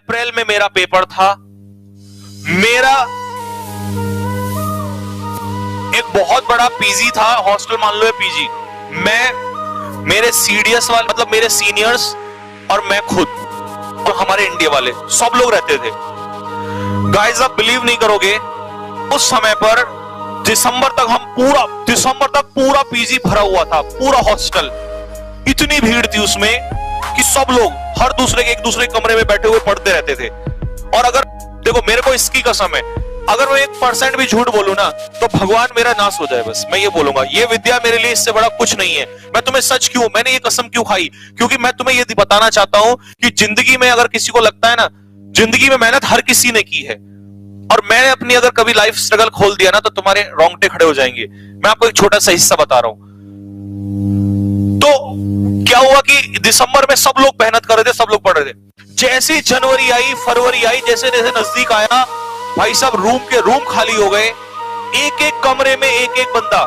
अप्रैल में मेरा पेपर था। मेरा एक बहुत बड़ा पीजी था, हॉस्टल मान लो पीजी। मैं, मेरे सीडीएस वाले मतलब मेरे सीनियर्स और मैं खुद और हमारे इंडिया वाले सब लोग रहते थे। गाइस आप बिलीव नहीं करोगे, उस समय पर दिसंबर तक पूरा पीजी भरा हुआ था, पूरा हॉस्टल। इतनी भीड़ थी उसमें कि सब लोग हर एक दूसरे कमरे में बैठे हुए पढ़ते रहते थे। और अगर देखो, मेरे को इसकी कसम है, अगर मैं 1% भी झूठ बोलूं ना तो भगवान मेरा नाश हो जाए। बस मैं ये बोलूंगा, ये विद्या मेरे लिए इससे बड़ा कुछ नहीं है। मैं तुम्हें सच क्यों, मैंने ये कसम क्यों खाई, क्योंकि मैं तुम्हें ये बताना चाहता हूं कि जिंदगी में अगर किसी को लगता है ना, जिंदगी में मेहनत हर किसी ने की है, और मैंने अपनी अगर कभी लाइफ स्ट्रगल खोल दिया ना तो तुम्हारे रोंगटे खड़े हो जाएंगे। मैं आपको एक छोटा सा हिस्सा बता रहा हूं। तो क्या हुआ कि दिसंबर में सब लोग मेहनत कर रहे थे, सब लोग पढ़ रहे थे। जैसे जनवरी आई, फरवरी आई, जैसे जैसे नजदीक आया, भाई साहब रूम खाली हो गए। एक कमरे में एक बंदा।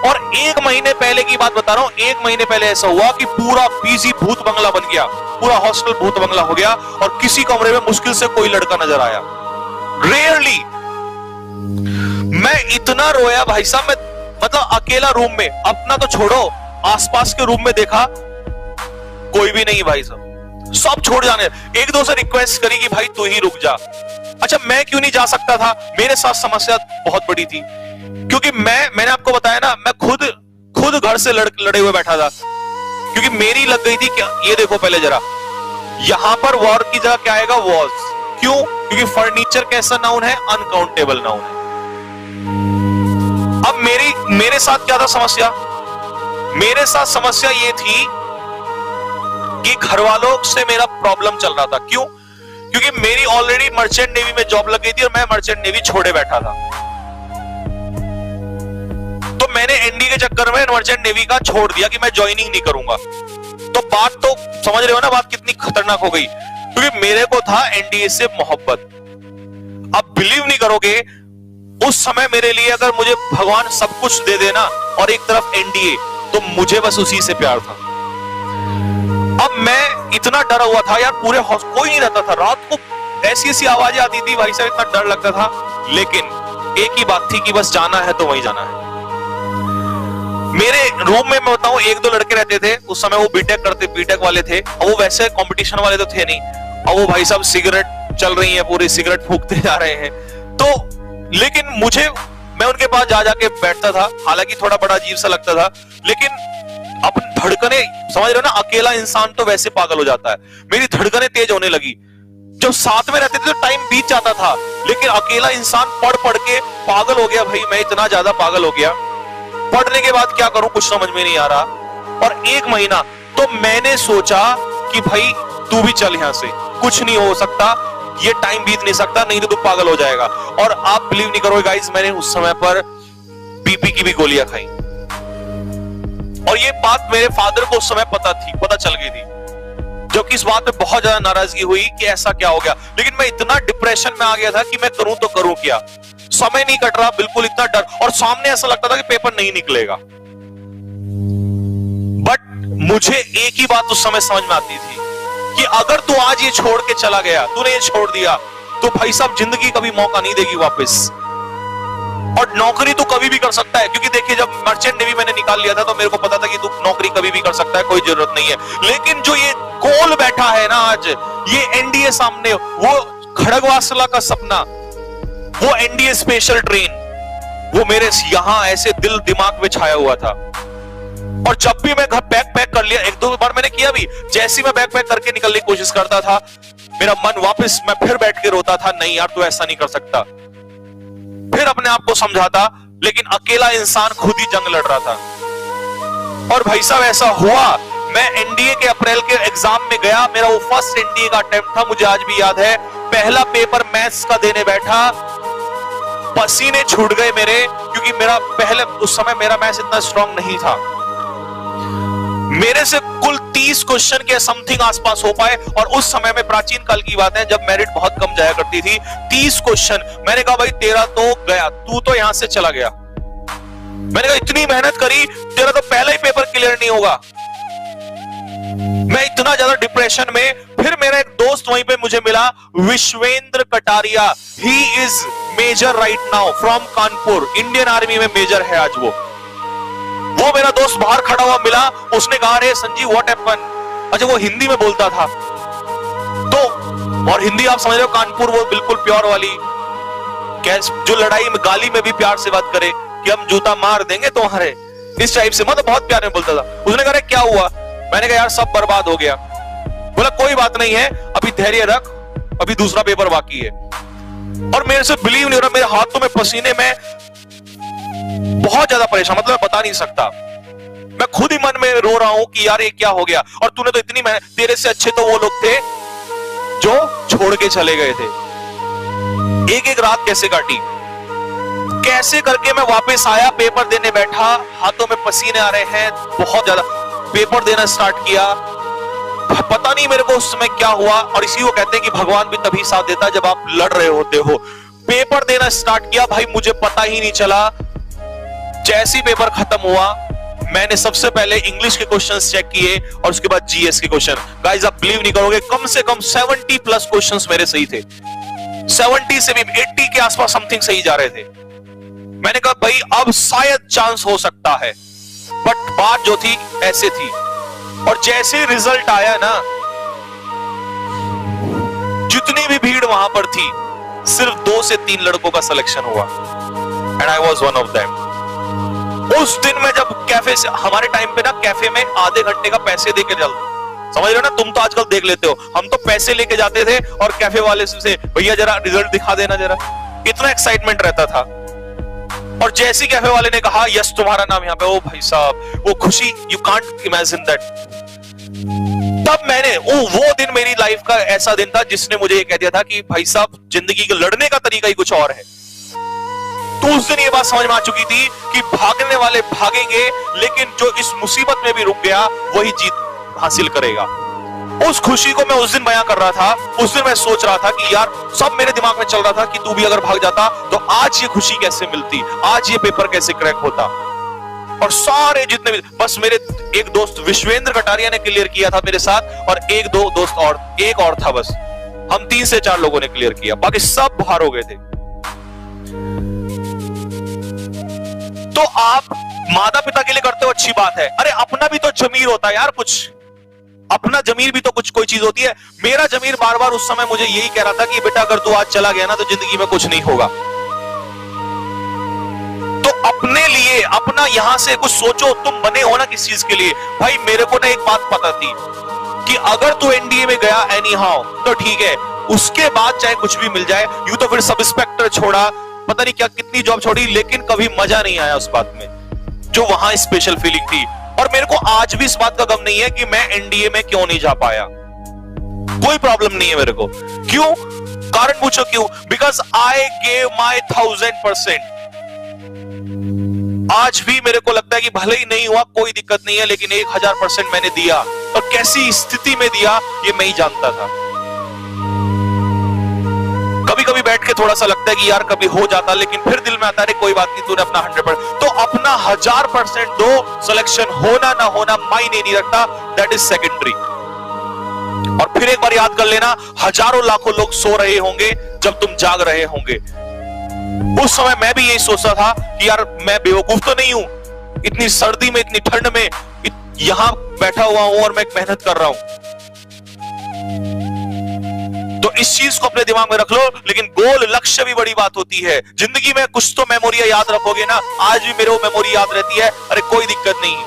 और 1 महीने पहले की बात बता रहा हूं, 1 महीने पहले ऐसा हुआ कि पूरा पीजी भूत बंगला बन गया, पूरा हॉस्टल भूत बंगला हो गया, और किसी कमरे में मुश्किल से कोई लड़का नजर आया। रेयरली। मैं इतना रोया भाई साहब, मैं मतलब अकेला रूम में, अपना तो छोड़ो, आसपास के रूम में देखा कोई भी नहीं भाई साहब, सब छोड़ जाने। एक दो से रिक्वेस्ट करी कि भाई तू ही रुक जा। अच्छा, मैं क्यों नहीं जा सकता था? मेरे साथ समस्या बहुत बड़ी थी, क्योंकि मैंने आपको बताया ना, मैं खुद घर से लड़े हुए बैठा था, क्योंकि मेरी लग गई थी। क्या ये देखो पहले जरा, यहां पर वॉर की जगह क्या आएगा? वॉज। क्यों? क्योंकि फर्नीचर कैसा नाउन है? अनकाउंटेबल नाउन है। अब मेरे साथ क्या था समस्या? मेरे साथ समस्या ये थी कि घर वालों से मेरा प्रॉब्लम चल रहा था। क्यों? क्योंकि मेरी ऑलरेडी मर्चेंट नेवी में जॉब लग गई थी और मैं मर्चेंट नेवी छोड़े बैठा था। तो मैंने एनडी के चक्कर में मर्चेंट नेवी का छोड़ दिया कि मैं ज्वाइनिंग नहीं करूंगा। तो बात तो समझ रहे हो ना, बात कितनी खतरनाक हो गई, क्योंकि मेरे को था एनडीए से मोहब्बत। अब बिलीव नहीं करोगे, उस समय मेरे लिए अगर मुझे भगवान सब कुछ दे देना और एक तरफ एनडीए, तो मुझे बस उसी से प्यार था। अब मैं इतना डरा हुआ था यार, पूरे कोई नहीं रहता था। रात को ऐसी आवाजें आती थी भाई साहब, इतना डर लगता था। लेकिन एक ही बात थी कि बस जाना है तो वहीं जाना है। मेरे रूम में मैं बताऊं, 1-2 लड़के रहते थे उस समय, वो बीटेक वाले थे, और वो वैसे कंपटीशन वाले तो थे नहीं। और वो भाई साहब सिगरेट चल रही है, पूरी सिगरेट फूकते जा रहे हैं। तो लेकिन मैं उनके पास जाके बैठता था, हालांकि थोड़ा बड़ा अजीब सा लगता था, लेकिन अपन धड़कने, समझ रहे हो ना, अकेला इंसान तो वैसे पागल हो जाता है। मेरी धड़कने तेज होने लगी। जब साथ में रहते थे तो टाइम बीत जाता था, लेकिन अकेला इंसान पढ़ के पागल हो गया भाई। मैं इतना ज्यादा पागल हो गया, पढ़ने के बाद क्या करूं कुछ समझ में नहीं आ रहा। और 1 महीना तो मैंने सोचा कि भाई तू भी चल यहां से, कुछ नहीं हो सकता, ये टाइम बीत नहीं सकता, नहीं तो तू पागल हो जाएगा। और आप बिलीव नहीं करोगे गाइस, मैंने उस समय पर बीपी की भी गोलियां खाई। और ये बात मेरे फादर को उस समय पता चल गई थी, जो कि इस बात पे बहुत ज्यादा नाराजगी हुई कि ऐसा क्या हो गया। लेकिन मैं इतना डिप्रेशन में आ गया था कि मैं करूं तो करूं क्या, समय नहीं कट रहा, बिल्कुल इतना डर, और सामने ऐसा लगता था कि पेपर नहीं निकलेगा। बट मुझे एक ही बात उस समय समझ में आती थी कि अगर तू आज ये छोड़ के चला गया, तूने ये छोड़ दिया, तो भाई साहब जिंदगी कभी मौका नहीं देगी वापस। और नौकरी तो कभी भी कर सकता है, क्योंकि देखिए जब मर्चेंट नेवी मैंने निकाल लिया था तो मेरे को पता था कि तू नौकरी कभी भी कर सकता है, कोई जरूरत नहीं है। लेकिन जो ये गोल बैठा है ना आज, ये एनडीए सामने, वो खड़गवासला का सपना, वो एनडीए स्पेशल ट्रेन, वो मेरे यहां ऐसे दिल दिमाग में छाया हुआ था। और जब भी मैं घर बैग पैक कर लिया, 1-2 बार मैंने किया भी, जैसे मैं बैग पैक करके निकलने की कोशिश करता था, मेरा मन वापस, मैं फिर बैठ के रोता था, नहीं यार तू ऐसा नहीं कर सकता। फिर अपने आप को समझाता, लेकिन अकेला इंसान खुद ही जंग लड़ रहा था। और भाई साहब ऐसा हुआ, मैं एनडीए के अप्रैल के एग्जाम में गया, मेरा वो फर्स्ट एनडीए का अटेम्प्ट था, मुझे आज भी याद है। पहला पेपर मैथ्स का देने बैठा, पसीने छूट गए मेरे, क्योंकि मेरा पहले उस समय मेरा मैथ्स इतना स्ट्रांग नहीं था। मेरे से कुल 30 क्वेश्चन के समथिंग आसपास हो पाए, और उस समय में प्राचीन काल की बात है जब मेरिट बहुत कम जाया करती थी। 30 क्वेश्चन, मैंने कहा भाई तेरा तो गया, तू तो यहां से चला गया। मैंने कहा इतनी मेहनत करी, तेरा तो पहला ही पेपर क्लियर नहीं होगा। मैं इतना ज्यादा डिप्रेशन में, फिर मेरा एक दोस्त वहीं पे मुझे मिला, Vishvendra Kataria. He is major right now from Kanpur, Indian army में मेजर है आज वो मेरा दोस्त बाहर खड़ा हुआ मिला, उसने कहा अरे संजीव व्हाट हैपन। अच्छा वो हिंदी में बोलता था, तो और हिंदी आप समझ रहे हो, कानपुर वो बिल्कुल प्योर वाली, जो लड़ाई में गाली में भी प्यार से बात करे कि हम जूता मार देंगे तुम्हारे, इस टाइप से, मतलब बहुत प्यार में बोलता था। उसने कहा क्या हुआ, मैंने कहा यार सब बर्बाद हो गया। बोला कोई बात नहीं है, अभी धैर्य रख, अभी दूसरा पेपर बाकी है। और मेरे से बिलीव नहीं हो रहा, मेरे हाथों में पसीने में बहुत ज्यादा परेशान, मतलब मैं बता नहीं सकता, मैं खुद ही मन में रो रहा हूं कि यार ये क्या हो गया। और तूने तो इतनी मेहनत, तेरे से अच्छे तो वो लोग थे जो छोड़ के चले गए थे। एक एक रात कैसे काटी, कैसे करके मैं वापस आया, पेपर देने बैठा, हाथों में पसीने आ रहे हैं बहुत ज्यादा, पेपर देना स्टार्ट किया। पता नहीं मेरे को उस समय क्या हुआ, और इसी को कहते हैं कि भगवान भी तभी साथ देता जब आप लड़ रहे होते हो। पेपर देना स्टार्ट किया, भाई मुझे पता ही नहीं चला। जैसे ही पेपर खत्म हुआ, मैंने सबसे पहले इंग्लिश के क्वेश्चंस चेक किए और उसके बाद जीएस के क्वेश्चन। गाइस आप बिलीव नहीं करोगे, कम से कम 70 प्लस क्वेश्चंस मेरे सही थे, 70 से भी 80 के आसपास समथिंग सही जा रहे थे। मैंने कहा भाई अब शायद चांस हो सकता है, बट बात जो थी ऐसे थी। और जैसे रिजल्ट आया ना, जितनी भी भीड़ वहां पर थी, सिर्फ 2 से 3 लड़कों का सिलेक्शन हुआ, and I was one of them. उस दिन में जब कैफे से, हमारे टाइम पे ना कैफे में आधे घंटे का पैसे देके चलते, समझ रहे हो ना, तुम तो आजकल देख लेते हो, हम तो पैसे लेके जाते थे और कैफे वाले से भैया जरा रिजल्ट दिखा देना जरा, इतना एक्साइटमेंट रहता था। और जैसे कैफे वाले ने कहा यस तुम्हारा नाम यहाँ पे, ओ भाई साहब वो खुशी, यू कांट इमेजिन दैट। तब मैंने वो दिन मेरी लाइफ का ऐसा दिन था जिसने मुझे ये कह दिया था कि भाई साहब जिंदगी के लड़ने का तरीका ही कुछ और है। तो उस दिन ये बात समझ में आ चुकी थी कि भागने वाले भागेंगे, लेकिन जो इस मुसीबत में भी रुक गया वही जीत हासिल करेगा। उस खुशी को मैं उस दिन बयां कर रहा था। उस दिन मैं सोच रहा था कि यार, सब मेरे दिमाग में चल रहा था कि तू भी अगर भाग जाता तो आज ये खुशी कैसे मिलती, आज ये पेपर कैसे क्रैक होता। और सारे जितने भी, बस मेरे एक दोस्त विश्वेंद्र कटारिया ने क्लियर किया था मेरे साथ, और एक दो दोस्त और, एक और था, बस हम 3 से 4 लोगों ने क्लियर किया, बाकी सब बाहर हो गए थे। तो आप माता पिता के लिए करते हो अच्छी बात है, अरे अपना भी तो जमीर होता है यार, कुछ अपना जमीर भी तो कुछ कोई चीज होती है। मेरा जमीर बार बार उस समय मुझे यही कह रहा था कि बेटा अगर तू आज चला गया ना तो जिंदगी में कुछ नहीं होगा। तो अपने लिए अपना यहां से कुछ सोचो, तुम बने हो ना किस चीज के लिए। भाई मेरे को ना एक बात पता थी कि अगर तू एनडीए में गया एनी हाउ तो ठीक है, उसके बाद चाहे कुछ भी मिल जाए। यूं तो फिर सब इंस्पेक्टर छोड़ा, पता नहीं क्या कितनी जॉब छोड़ी, लेकिन कभी मजा नहीं आया उस बात में जो वहां स्पेशल फीलिंग थी। और मेरे को आज भी इस बात का गम नहीं है कि मैं एनडीए में क्यों नहीं जा पाया, कोई प्रॉब्लम नहीं है मेरे को। क्यों, कारण पूछो क्यों, बिकॉज आई गेव माई 1000%। आज भी मेरे को लगता है कि भले ही नहीं हुआ कोई दिक्कत नहीं है, लेकिन 1000% मैंने दिया, और कैसी स्थिति में दिया ये मैं ही जानता था। कभी कभी बैठ के थोड़ा सा लगता है कि यार कभी हो जाता, लेकिन फिर दिल में आता है कोई बात नहीं, तूने अपना 100%, तो अपना 1000% दो। सिलेक्शन होना ना होना मायने नहीं रखता, दैट इज सेकेंडरी। और फिर एक बार याद कर लेना, हजारों लाखों लोग सो रहे होंगे जब तुम जाग रहे होंगे। उस समय मैं भी यही सोचता था कि यार मैं बेवकूफ तो नहीं हूं, इतनी सर्दी में इतनी ठंड में यहां बैठा हुआ हूं और मैं मेहनत कर रहा हूं। तो इस चीज को अपने दिमाग में रख लो। लेकिन गोल लक्ष्य भी बड़ी बात होती है जिंदगी में, कुछ तो मेमोरियां याद रखोगे ना। आज भी मेरे को मेमोरी याद रहती है, अरे कोई दिक्कत नहीं।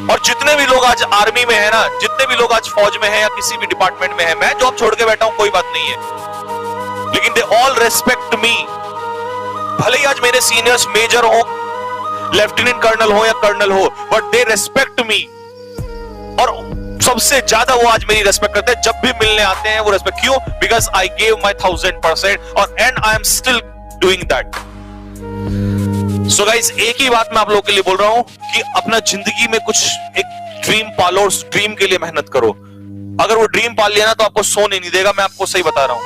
और जितने भी लोग आज आर्मी में है ना, जितने भी लोग आज फौज में है या किसी भी डिपार्टमेंट में है, मैं जॉब छोड़ के बैठा हूं कोई बात नहीं है, लेकिन दे ऑल रेस्पेक्ट मी। भले ही आज मेरे सीनियर्स मेजर हो, लेफ्टिनेंट कर्नल हो या कर्नल हो, बट दे रेस्पेक्ट मी। और सबसे ज्यादा वो आज मेरी रेस्पेक्ट करते हैं, जब भी मिलने आते हैं वो रेस्पेक्ट। क्यों? बिकॉज आई गेव माई 1000% और and I am still doing that. So guys, एक ही बात मैं आप लोगों के लिए बोल रहा हूं कि अपना जिंदगी में कुछ एक ड्रीम पालो, उस ड्रीम के लिए मेहनत करो। अगर वो ड्रीम पाल लिया ना तो आपको सोने नहीं देगा, मैं आपको सही बता रहा हूं।